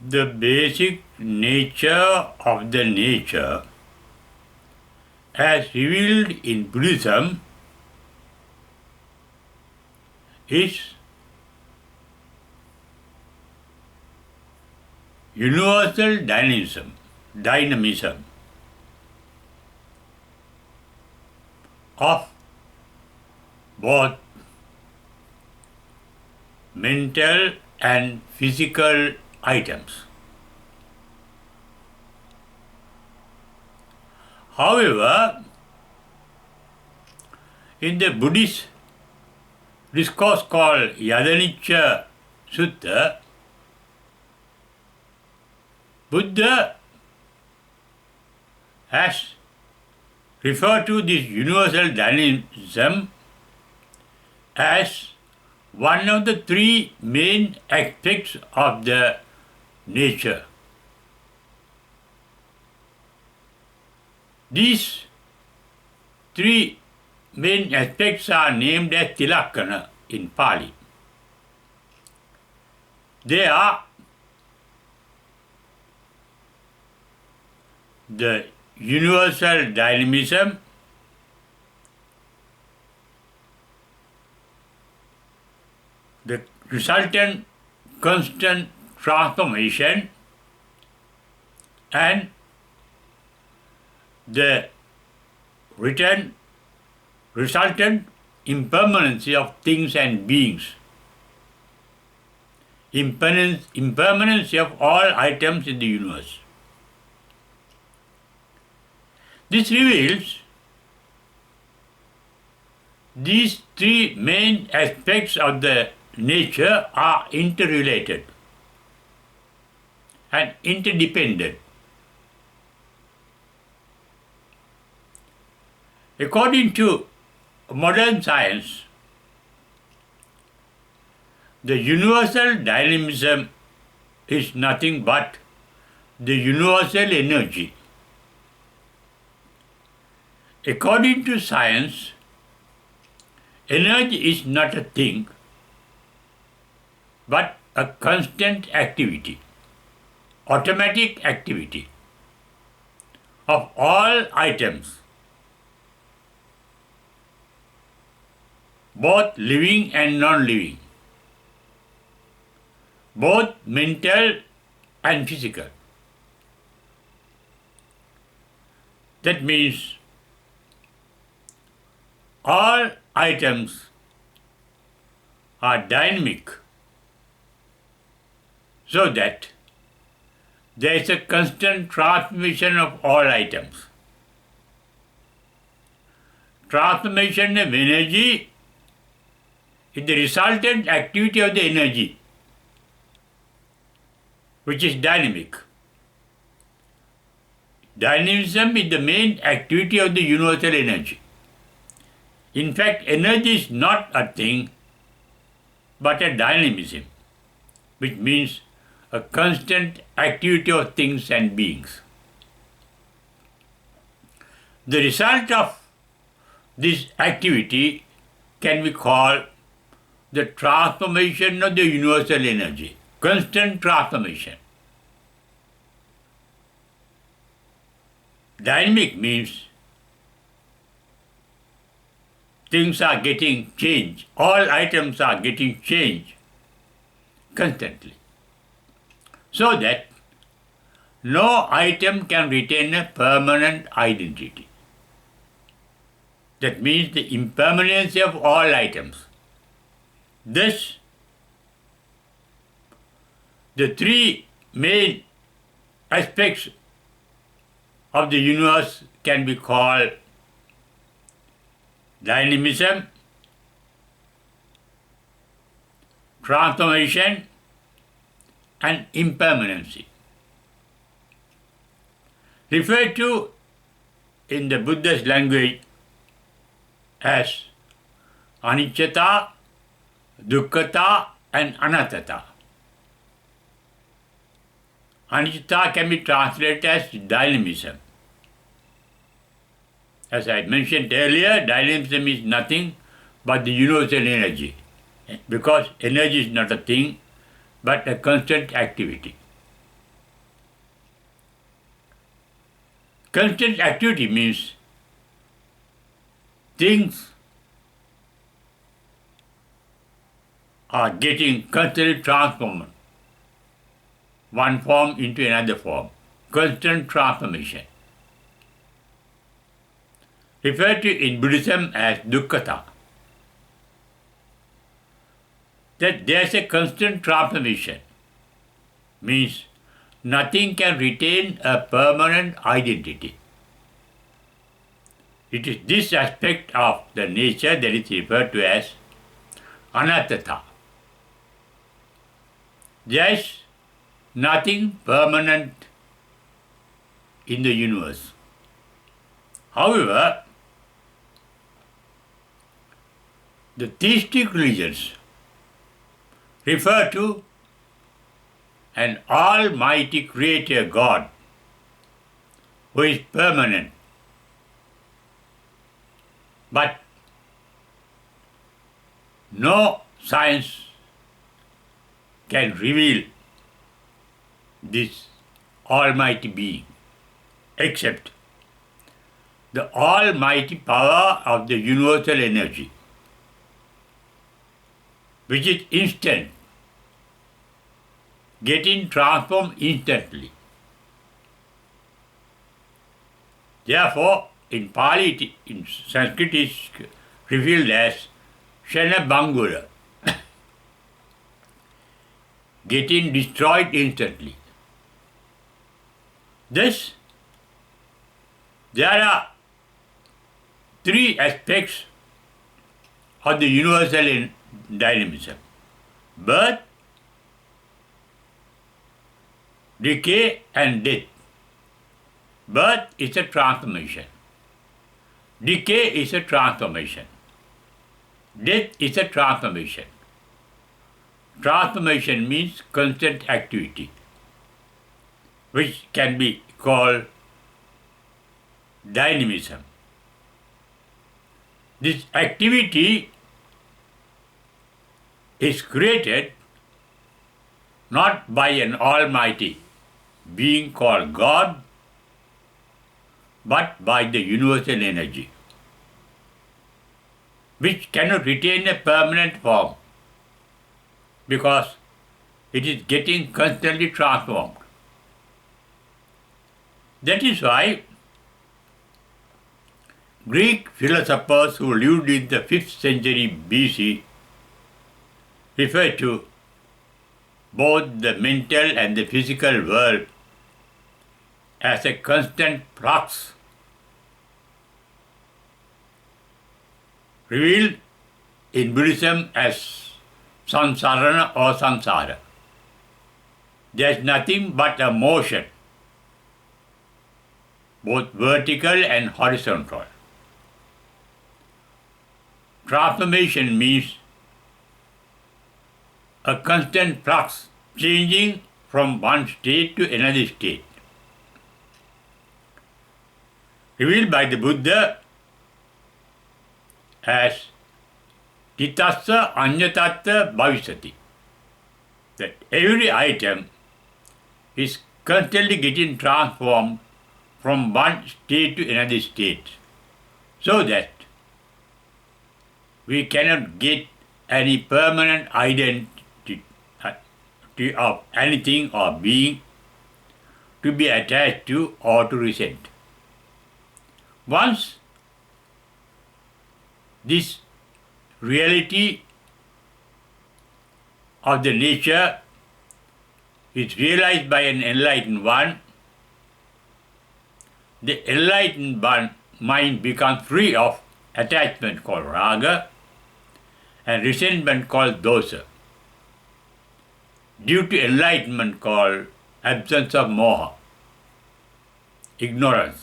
The basic nature of the nature, as revealed in Buddhism, is universal dynamism of both mental and physical items. However, in the Buddhist discourse called Yadanicca Sutta, Buddha has referred to this universal dynamism as one of the three main aspects of the nature. These three main aspects are named as Tilakkana in Pali. They are the universal dynamism, the resultant constant transformation, and the resultant impermanency of things and beings. Impermanency of all items in the universe. This reveals these three main aspects of the nature are interrelated and interdependent. According to modern science, the universal dynamism is nothing but the universal energy. According to science, energy is not a thing, but a constant activity, automatic activity of all items, both living and non-living, both mental and physical. That means all items are dynamic, so that there is a constant transformation of all items. Transformation of energy is the resultant activity of the energy, which is dynamic. Dynamism is the main activity of the universal energy. In fact, energy is not a thing, but a dynamism, which means a constant activity of things and beings. The result of this activity can be called the transformation of the universal energy, constant transformation. Dynamic means things are getting changed, all items are getting changed constantly, so that no item can retain a permanent identity. That means the impermanence of all items. Thus, the three main aspects of the universe can be called dynamism, transformation, and impermanency. Referred to in the Buddhist language as anicca, dukkha, and anatta. Anicca can be translated as dynamism. As I mentioned earlier, dynamism is nothing but the universal energy, because energy is not a thing but a constant activity. Constant activity means things are getting constantly transformed, one form into another form. Constant transformation. Referred to in Buddhism as dukkha. That there's a constant transformation means nothing can retain a permanent identity. It is this aspect of the nature that is referred to as anattata. There is nothing permanent in the universe. However, the theistic religions refer to an almighty creator God who is permanent. But no science can reveal this almighty being except the almighty power of the universal energy, which is instant, getting transformed instantly. Therefore, in Pali, in Sanskrit, it is revealed as Shana Bangura, getting destroyed instantly. Thus, there are three aspects of the universal dynamism: birth, decay, and death. Birth is a transformation. Decay is a transformation. Death is a transformation. Transformation means constant activity, which can be called dynamism. This activity is created not by an almighty being called God, but by the universal energy, which cannot retain a permanent form because it is getting constantly transformed. That is why Greek philosophers who lived in the 5th century BC refer to both the mental and the physical world as a constant flux, revealed in Buddhism as samsarana or samsara. There is nothing but a motion, both vertical and horizontal. Transformation means a constant flux, changing from one state to another state. Revealed by the Buddha as Titassa Anyatatta Bhavisati, that every item is constantly getting transformed from one state to another state, so that we cannot get any permanent identity of anything or being to be attached to or to resent. Once this reality of the nature is realized by an enlightened one, the enlightened one mind becomes free of attachment called raga and resentment called dosa, due to enlightenment called absence of moha, ignorance.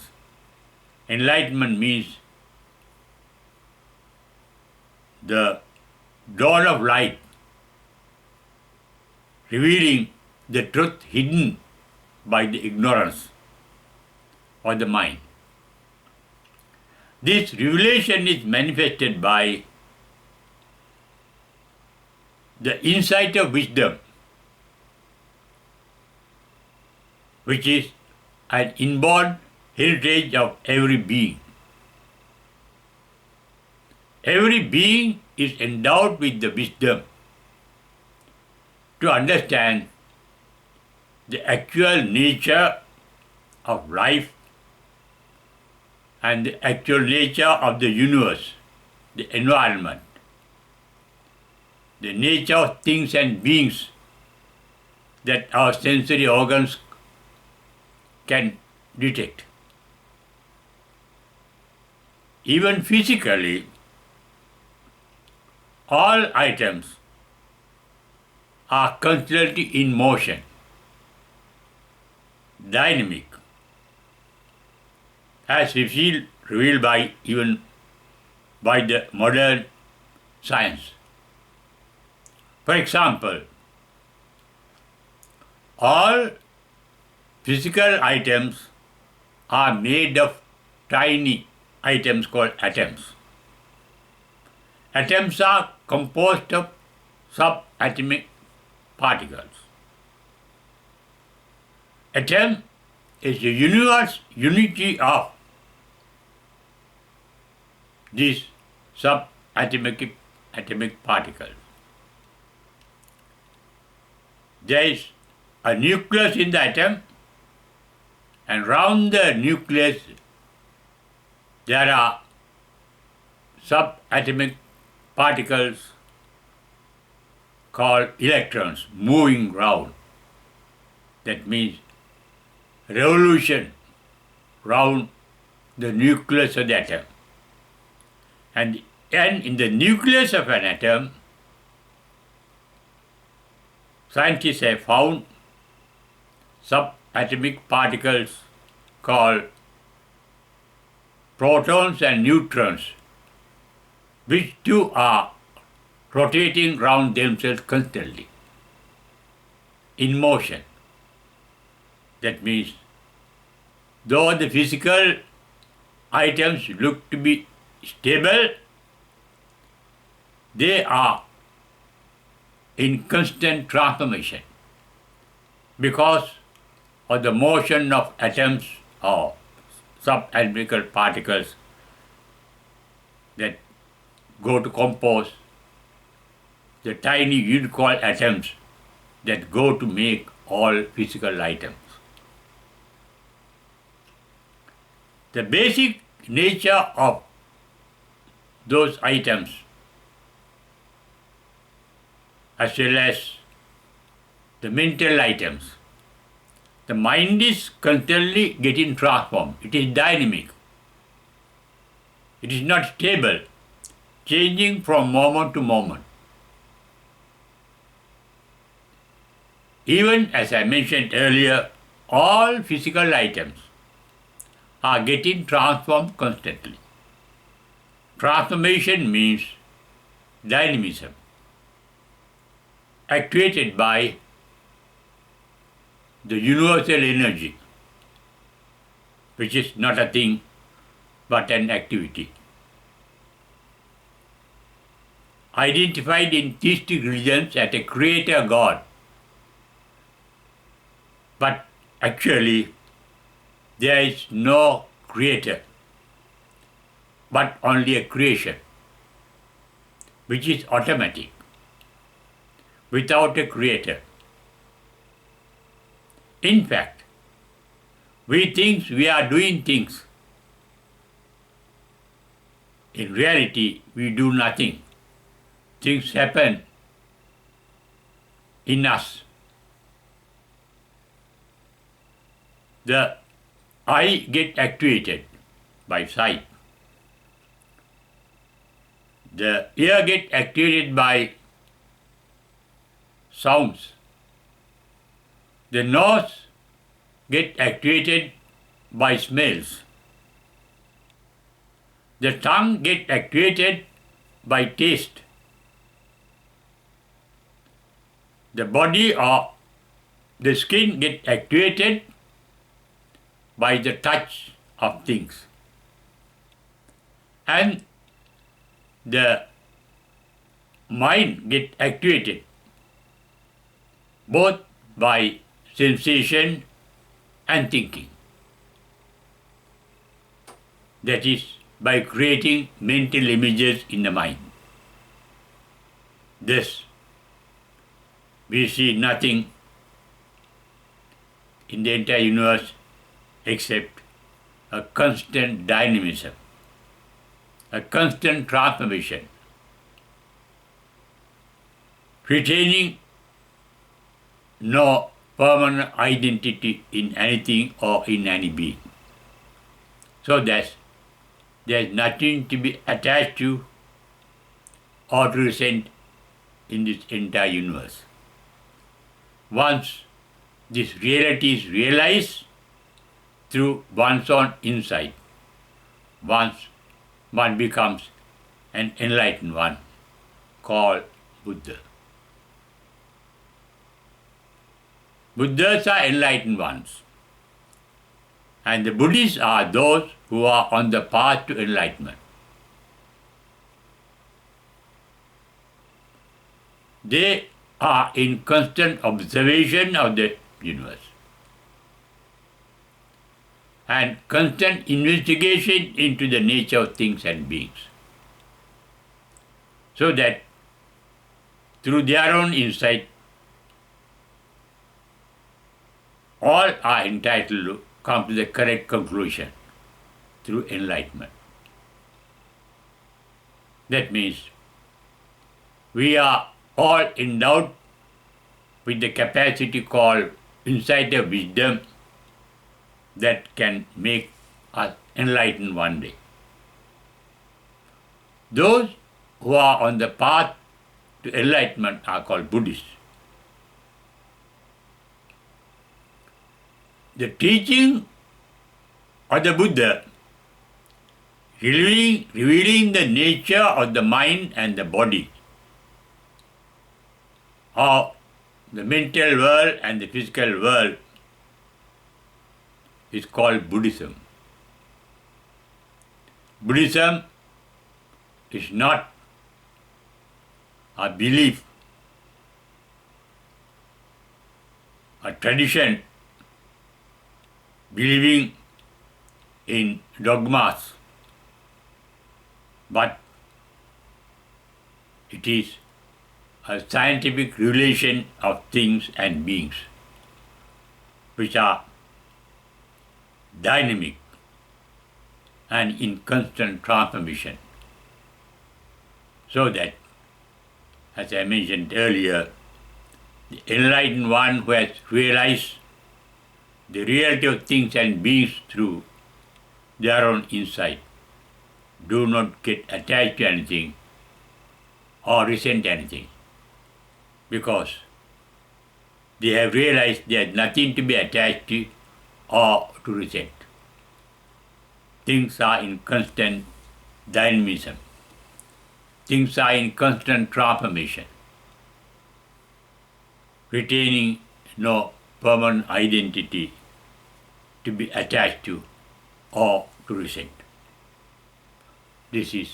Enlightenment means the dawn of light, revealing the truth hidden by the ignorance of the mind. This revelation is manifested by the insight of wisdom, which is an inborn heritage of every being. Every being is endowed with the wisdom to understand the actual nature of life and the actual nature of the universe, the environment, the nature of things and beings that our sensory organs can detect. Even physically, all items are constantly in motion, dynamic, as revealed by even by the modern science. For example, all physical items are made of tiny items called atoms. Atoms are composed of subatomic particles. Atom is the unity of these subatomic atomic particles. There is a nucleus in the atom, and round the nucleus there are subatomic particles called electrons moving round. That means revolution round the nucleus of the atom. And in the nucleus of an atom, scientists have found subatomic particles called protons and neutrons, which too are rotating round themselves constantly in motion. That means, though the physical items look to be stable, they are in constant transformation because of the motion of atoms or subatomic particles that go to compose the tiny unique atoms that go to make all physical items. The basic nature of those items, as well as the mental items, the mind is constantly getting transformed. It is dynamic. It is not stable, changing from moment to moment. Even as I mentioned earlier, all physical items are getting transformed constantly. Transformation means dynamism, actuated by the universal energy, which is not a thing but an activity. Identified in theistic religions as a creator God, but actually there is no creator, but only a creation, which is automatic, without a creator. In fact, we think we are doing things. In reality, we do nothing. Things happen in us. The eye gets activated by sight. The ear gets activated by sounds. The nose gets activated by smells. The tongue gets activated by taste. The body or the skin gets activated by the touch of things. And the mind gets activated both by sensation and thinking. That is, by creating mental images in the mind. Thus, we see nothing in the entire universe except a constant dynamism, a constant transformation, retaining no permanent identity in anything or in any being. So that there is nothing to be attached to or to resent in this entire universe. Once this reality is realized through one's own insight, once one becomes an enlightened one called Buddha. Buddhas are enlightened ones, and the Buddhists are those who are on the path to enlightenment. They are in constant observation of the universe and constant investigation into the nature of things and beings, so that through their own insight, all are entitled to come to the correct conclusion through enlightenment. That means we are all endowed with the capacity called insider wisdom that can make us enlightened one day. Those who are on the path to enlightenment are called Buddhists. The teaching of the Buddha revealing the nature of the mind and the body, of the mental world and the physical world, is called Buddhism. Buddhism is not a belief, a tradition believing in dogmas, but it is a scientific relation of things and beings which are dynamic and in constant transformation. So that, as I mentioned earlier, the enlightened one who has realized the reality of things and beings through their own insight do not get attached to anything or resent anything, because they have realized there is nothing to be attached to or to resent. Things are in constant dynamism. Things are in constant transformation, retaining no permanent identity to be attached to or to resent. This is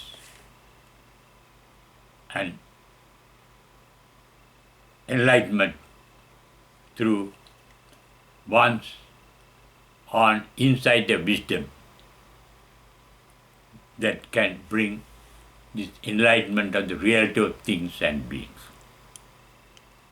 an enlightenment through one's own insight of wisdom that can bring this enlightenment of the reality of things and beings.